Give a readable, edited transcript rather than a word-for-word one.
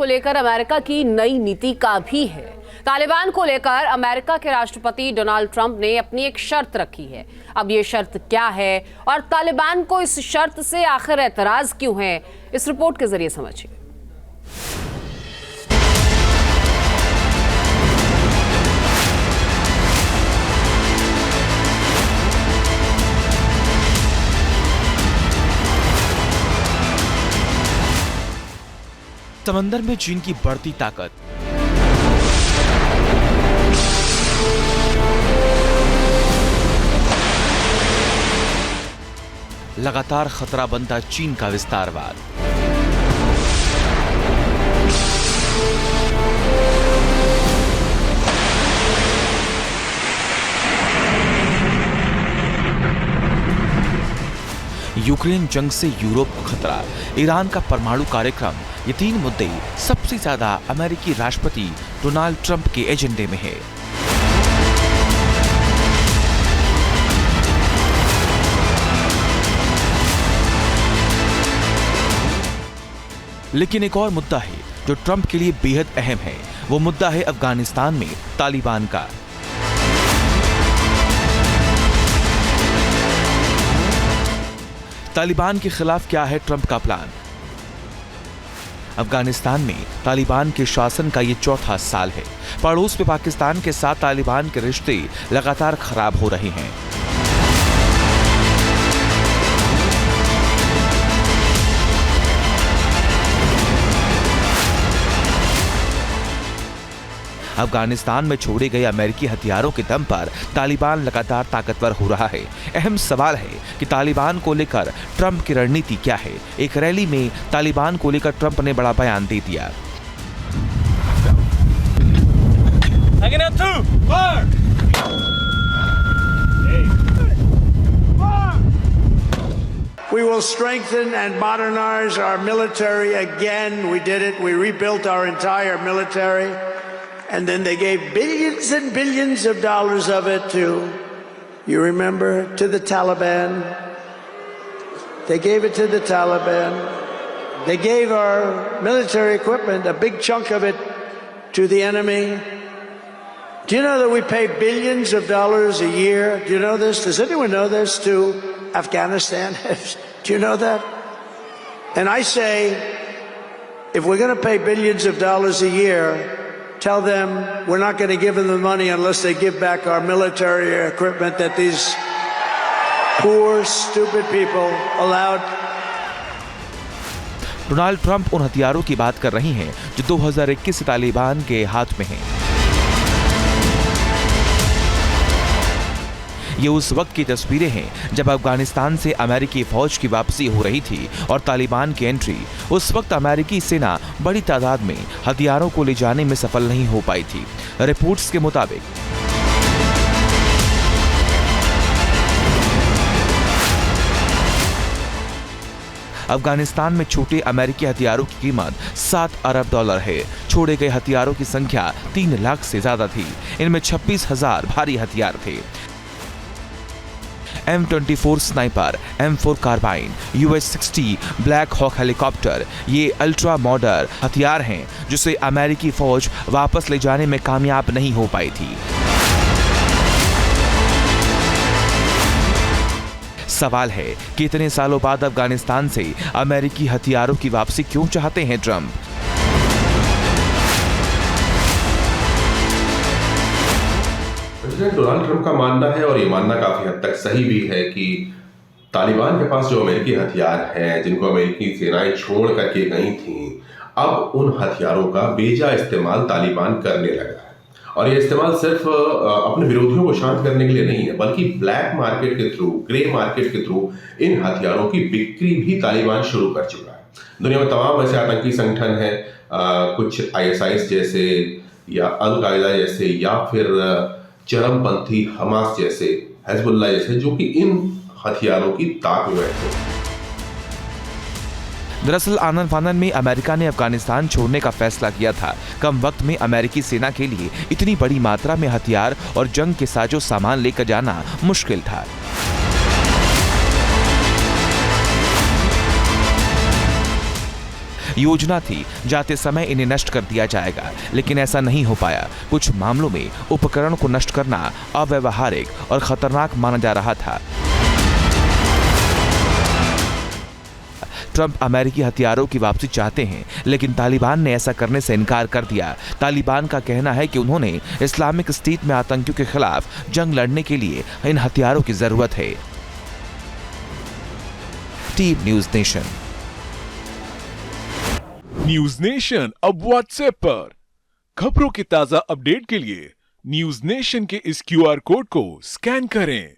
लेकर अमेरिका की नई नीति का भी है। तालिबान को लेकर अमेरिका के राष्ट्रपति डोनाल्ड ट्रंप ने अपनी एक शर्त रखी है। अब ये शर्त क्या है और तालिबान को इस शर्त से आखिर एतराज क्यों है, इस रिपोर्ट के जरिए समझिए। समंदर में चीन की बढ़ती ताकत, लगातार खतरा बनता चीन का विस्तारवाद, यूक्रेन जंग से यूरोप को खतरा, ईरान का परमाणु कार्यक्रम, ये तीन मुद्दे सबसे ज्यादा अमेरिकी राष्ट्रपति डोनाल्ड ट्रंप के एजेंडे में है। लेकिन एक और मुद्दा है जो ट्रंप के लिए बेहद अहम है। वो मुद्दा है अफगानिस्तान में तालिबान का। तालिबान के खिलाफ क्या है ट्रंप का प्लान? अफगानिस्तान में तालिबान के शासन का ये चौथा साल है। पड़ोस में पाकिस्तान के साथ तालिबान के रिश्ते लगातार खराब हो रहे हैं। अफगानिस्तान में छोड़े गए अमेरिकी हथियारों के दम पर तालिबान लगातार ताकतवर हो रहा है। अहम सवाल है कि तालिबान को लेकर ट्रंप की रणनीति क्या है। एक रैली में तालिबान को लेकर ट्रंप ने बड़ा बयान दे दिया। We will strengthen and modernize our military again. We did it. We rebuilt our entire military. And then they gave billions and billions of dollars of it to, you remember, to the Taliban. They gave it to the Taliban. They gave our military equipment, a big chunk of it, to the enemy. Do you know that we pay billions of dollars a year? Do you know this? Does anyone know this? To Afghanistan? Do you know that? And I say, if we're going to pay billions of dollars a year, tell them we're not going to give them the money unless they give back our military equipment that these poor, stupid people allowed. Donald Trump उन हथियारों की बात कर रही हैं जो 2021 से तालिबान के हाथ में हैं। ये उस वक्त की तस्वीरें हैं जब अफगानिस्तान से अमेरिकी फौज की वापसी हो रही थी और तालिबान की एंट्री। उस वक्त अमेरिकी सेना बड़ी तादाद में हथियारों को ले जाने में सफल नहीं हो पाई थी। रिपोर्ट्स के मुताबिक अफगानिस्तान में छोटे अमेरिकी हथियारों की कीमत $7 अरब है। छोड़े गए हथियारों की संख्या 3 लाख से ज्यादा थी। इनमें 26,000 भारी हथियार थे। M24 sniper, M4 carbine, US-60 black hawk helicopter, ये अल्ट्रा मॉडर्न हथियार हैं जिसे अमेरिकी फौज वापस ले जाने में कामयाब नहीं हो पाई थी। सवाल है कि इतने सालों बाद अफगानिस्तान से अमेरिकी हथियारों की वापसी क्यों चाहते हैं ट्रंप? प्रेसिडेंट डोनाल्ड ट्रंप का मानना है, और ये मानना काफी हद तक सही भी है, कि तालिबान के पास जो अमेरिकी हथियार हैं जिनको अमेरिकी सेनाएं छोड़ करके गई थीं, अब उन हथियारों का बेजा इस्तेमाल तालिबान करने लगा है। और ये इस्तेमाल सिर्फ अपने विरोधियों को शांत करने के लिए नहीं है, बल्कि ब्लैक मार्केट के थ्रू, ग्रे मार्केट के थ्रू इन हथियारों की बिक्री भी तालिबान शुरू कर चुका है। दुनिया में तमाम ऐसे आतंकी संगठन हैं, कुछ ISIS जैसे या अल-कायदा जैसे, या फिर चरमपंथी हमास जैसे, हिजबुल्लाह जैसे, जो कि इन हथियारों की ताक में बैठे। दरअसल आनन फानन में अमेरिका ने अफगानिस्तान छोड़ने का फैसला किया था। कम वक्त में अमेरिकी सेना के लिए इतनी बड़ी मात्रा में हथियार और जंग के साजो सामान लेकर जाना मुश्किल था। योजना थी जाते समय इन्हें नष्ट कर दिया जाएगा, लेकिन ऐसा नहीं हो पाया। कुछ मामलों में उपकरण को नष्ट करना अव्यावहारिक और खतरनाक माना जा रहा था। ट्रंप अमेरिकी हथियारों की वापसी चाहते हैं, लेकिन तालिबान ने ऐसा करने से इनकार कर दिया। तालिबान का कहना है कि उन्होंने इस्लामिक स्टेट में आतंकियों के खिलाफ जंग लड़ने के लिए इन हथियारों की जरूरत है। Team news nation. News nation अब व्हाट्सएप पर खबरों के ताजा अपडेट के लिए न्यूज नेशन के इस QR कोड को स्कैन करें।